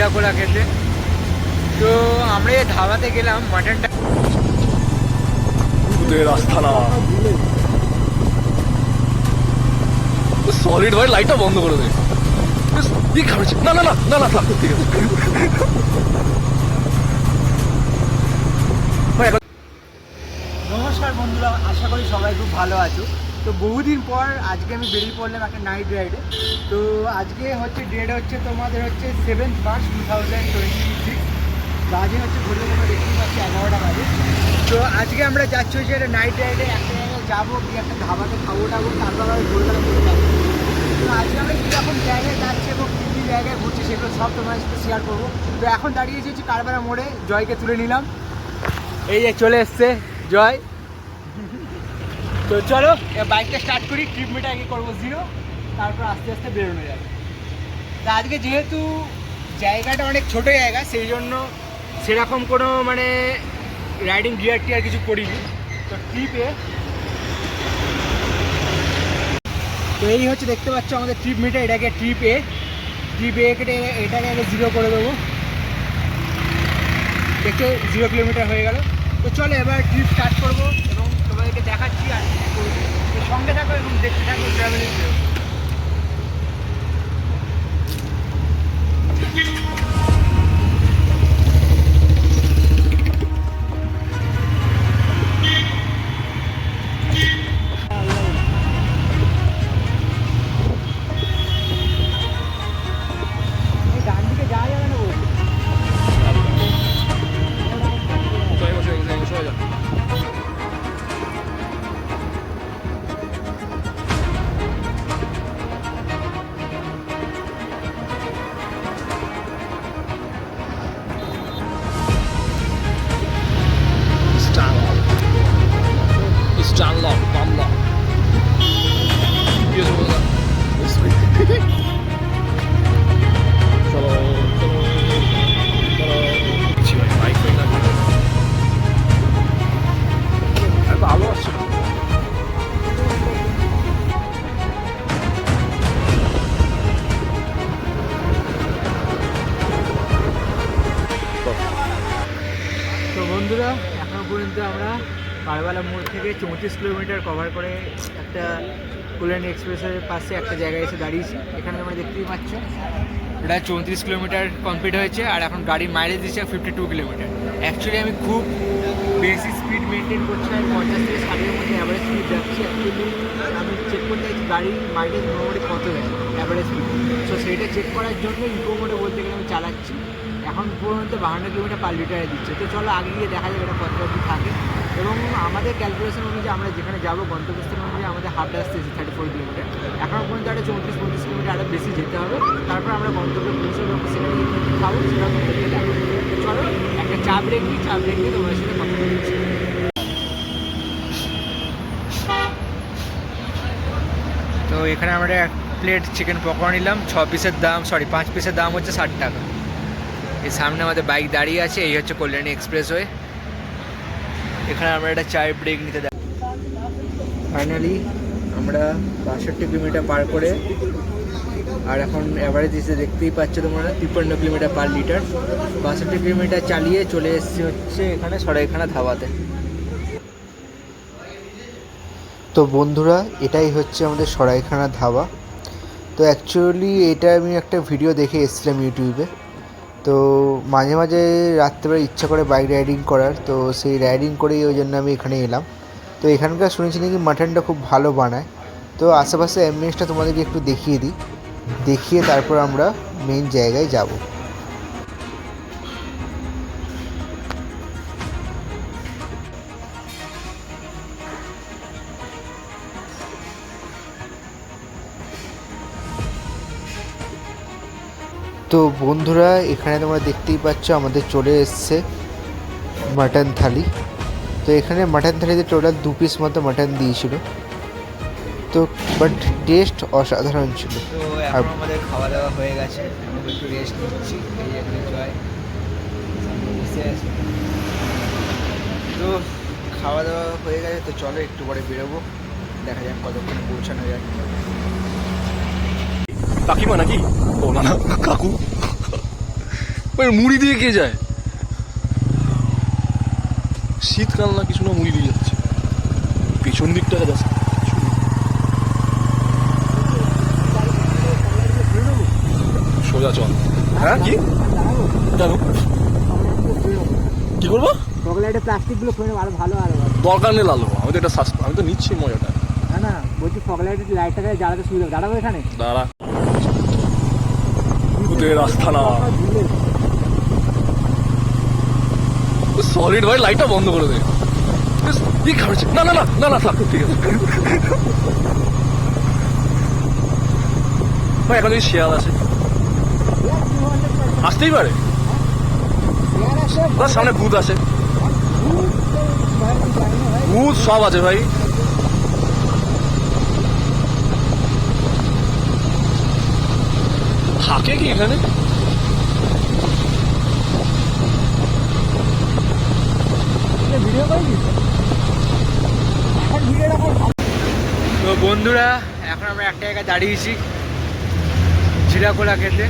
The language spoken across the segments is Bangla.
জিরা কোলা খেতে। তো আমরা এই ধাবাতে গেলাম মাটনটা রাস্তা না সলিড ভাই, লাইটটা বন্ধ করে দে। না না না না না ঠিক আছে। নমস্কার বন্ধুরা, আশা করি সবাই খুব ভালো আছো। তো বহুদিন পর আজকে আমি বেরিয়ে পড়লাম একটা নাইট রাইডে। তো আজকে হচ্ছে ডেট হচ্ছে তোমাদের হচ্ছে 7 মার্চ 2026। বাজে হচ্ছে ঘুরে তোমরা দেখতেই পাচ্ছি 11টা বাজে। তো আজকে আমরা যাচ্ছি হচ্ছে একটা নাইট রাইডে, একটা জায়গায় যাবো, গিয়ে একটা ধাবাতে খাবো টাবো, তারপর আমরা ভোরবেলা করে যাবো। তো আজকে আমরা কীরকম জায়গায় যাচ্ছি এবং কী কী জায়গায় ঘুরছি সেগুলো সব তোমার সাথে শেয়ার করবো। তো এখন দাঁড়িয়েছি হচ্ছে কারবারা মোড়ে, জয়কে তুলে নিলাম। এই যে চলে এসছে জয়। তো চলো বাইকটা স্টার্ট করি, ট্রিপ মিটার আগে করবো 0, তারপর আস্তে আস্তে বেরোনো যাবে। তা আজকে যেহেতু জায়গাটা অনেক ছোটো জায়গা, সেই জন্য সেরকম কোনো মানে রাইডিং গিয়ার টিয়ার কিছু করিনি। তো ট্রিপে তো এই হচ্ছে দেখতে পাচ্ছ আমাদের ট্রিপ মিটার, এটাকে ট্রিপে কেটে এটাকে আগে 0 করে দেবো। দেখতে 0 কিলোমিটার হয়ে গেল। তো চলো এবার ট্রিপ স্টার্ট করবো এবং তোমাদেরকে দেখাচ্ছি আর করবো। তো সঙ্গে থাকো এবং দেখতে থাকো ট্রাভেলিং। ডান দিকে যাওয়া যাবে না বলছি। Stunlock, Bumlock. Beautiful. চলো চলো চলো বাইক না এত আলো আসছে না। তো বন্ধুরা, এখনো পর্যন্ত আমরা কারবালা মোড় থেকে 34 কিলোমিটার কভার করে একটা কল্যাণী এক্সপ্রেসের পাশে একটা জায়গায় এসে দাঁড়িয়েছি। এখানে তোমরা দেখতেই পাচ্ছ এটা 34 কিলোমিটার কমপ্লিট হয়েছে, আর এখন গাড়ির মাইলেজ দিচ্ছে 52 কিলোমিটার। অ্যাকচুয়ালি আমি খুব বেশি স্পিড মেনটেন করছি, আমি 50 থেকে 60-এর মধ্যে অ্যাভারেজ স্পিড যাচ্ছি। অ্যাকচুয়ালি আমি চেক করতে চাইছি গাড়ির মাইলেজ মোটামুটি কত গেছে অ্যাভারেজ স্পিড। সো সেইটা চেক করার জন্য ইকো মোডে বলতে গেলে আমি চালাচ্ছি। এখন পর্যন্ত 52 কিলোমিটার পার লিটারে দিচ্ছে। তো চলো আগে গিয়ে দেখা যাবে এটা কত অবধি থাকে। এবং আমাদের ক্যালকুলেশন অনুযায়ী আমরা যেখানে যাবো গন্তব্যস্থল অনুযায়ী আমাদের হাফ রাস্তা এসে 34 কিলোমিটার। এখনও পর্যন্ত একটা 34-35 কিলোমিটার আরও বেশি যেতে হবে। তারপর আমরা গন্তব্যে পৌঁছে যাবো, সেখানে খাবো, সেটা তোমাদেরকে দেখাবো। চলো একটা চা ব্রেক নিই, চা ব্রেক নিয়ে তোমাদের সাথে কথা বলছি। তো এখানে আমরা এক প্লেট চিকেন পকোড়া নিলাম, 5 পিসের দাম হচ্ছে 60 টাকা। এই সামনে আমাদের বাইক দাঁড়িয়ে আছে, এই হচ্ছে কল্যাণী এক্সপ্রেসওয়ে। এখানে আমরা একটা চায়ের ব্রেক নিতে দেখ। ফাইনালি আমরা 62 কিলোমিটার পার করে, আর এখন অ্যাভারেজ এসে দেখতেই পাচ্ছ তোমরা 53 কিলোমিটার পার লিটার। 62 কিলোমিটার চালিয়ে চলে এসেছি হচ্ছে এখানে সরাইখানা ধাবাতে। তো বন্ধুরা, এটাই হচ্ছে আমাদের সরাইখানা ধাবা। তো অ্যাকচুয়ালি এটা আমি একটা ভিডিও দেখে এসেছিলাম ইউটিউবে। তো মাঝে মাঝে রাত্রেবেলা ইচ্ছা করে বাইক রাইডিং করার, তো সেই রাইডিং করেই ওই জন্য আমি এখানে এলাম। তো এখানকার শুনেছি নাকি মাটনটা খুব ভালো বানায়। তো আশেপাশে অ্যাম্বিয়েন্সটা তোমাদেরকে একটু দেখিয়ে দিই, দেখিয়ে তারপর আমরা মেইন জায়গায় যাব। তো বন্ধুরা, এখানে তোমরা দেখতেই পাচ্ছ আমাদের চলে এসছে মাটন থালি। তো এখানে মাটন থালিতে টোটাল 2 পিস মতো মাটন দিয়েছিল। তো বাট টেস্ট অসাধারণ ছিল। তো এখন আমাদের খাওয়া দাওয়া হয়ে গেছে, আমি একটু রেস্ট নিচ্ছি। এই এখানে জয় বসে আছে। তো খাওয়া দাওয়া হয়ে গেছে, তো চলো একটু পরে বেরোবো, দেখা যাক কতক্ষণে পৌঁছানো যায়। কাকিমা নাকি? ও না না, কাকু। ওই মুড়ি দিয়ে কে যায়? শীতকাল না কিছু না, মুড়ি দিয়ে যাচ্ছে। পেছন দিকটা যাচ্ছে। সোজা চল। হ্যাঁ কি কেন কি করবো? চকলেটের প্লাস্টিকগুলো খুলে নেবো, আরো ভালো আরো ভালো। দরকার নেই লালো, আমি তো এটা আমি তো নিচ্ছি মজাটা। না না, বলছি ফগলাইটের লাইটটাকে জ্বালাতে সুবিধা, দাঁড়াবো এখানে। দাঁড়া, ভূতের আস্থানা। সলিড ভাই, লাইটটা বন্ধ করে দে। কি খাচ্ছে? না না না না না থাক, ঠিক আছে ভাই। এখন যদি শেয়াল আছে আসতেই পারে, তার সামনে ভূত আছে, ভূত সব আছে ভাই। থাকে কি এখানে? তো বন্ধুরা, এখন আমরা একটা জায়গায় দাঁড়িয়েছি জিরাকোলা খেতে।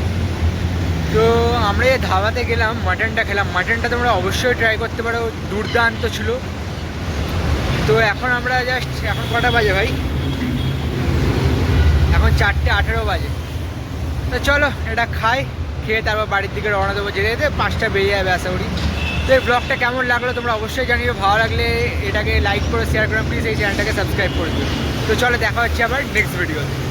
তো আমরা এই ধাবাতে গেলাম, মাটনটা খেলাম। মাটনটা তোমরা অবশ্যই ট্রাই করতে পারো, দুর্দান্ত ছিল। তো এখন আমরা জাস্ট, এখন কটা বাজে ভাই? এখন 4:18 বাজে। তো চলো এটা খাই, খেয়ে তারপর বাড়ির দিকে রওনা দেবো। যেতে যেতে 5টা বেরিয়ে যাবে আশা করি। তো এই ব্লগটা কেমন লাগলো তোমরা অবশ্যই জানিও। ভালো লাগলে এটাকে লাইক করে শেয়ার করে প্লিজ এই চ্যানেলটাকে সাবস্ক্রাইব করে দিও। তো চলো, দেখা হচ্ছে আবার নেক্সট ভিডিওতে।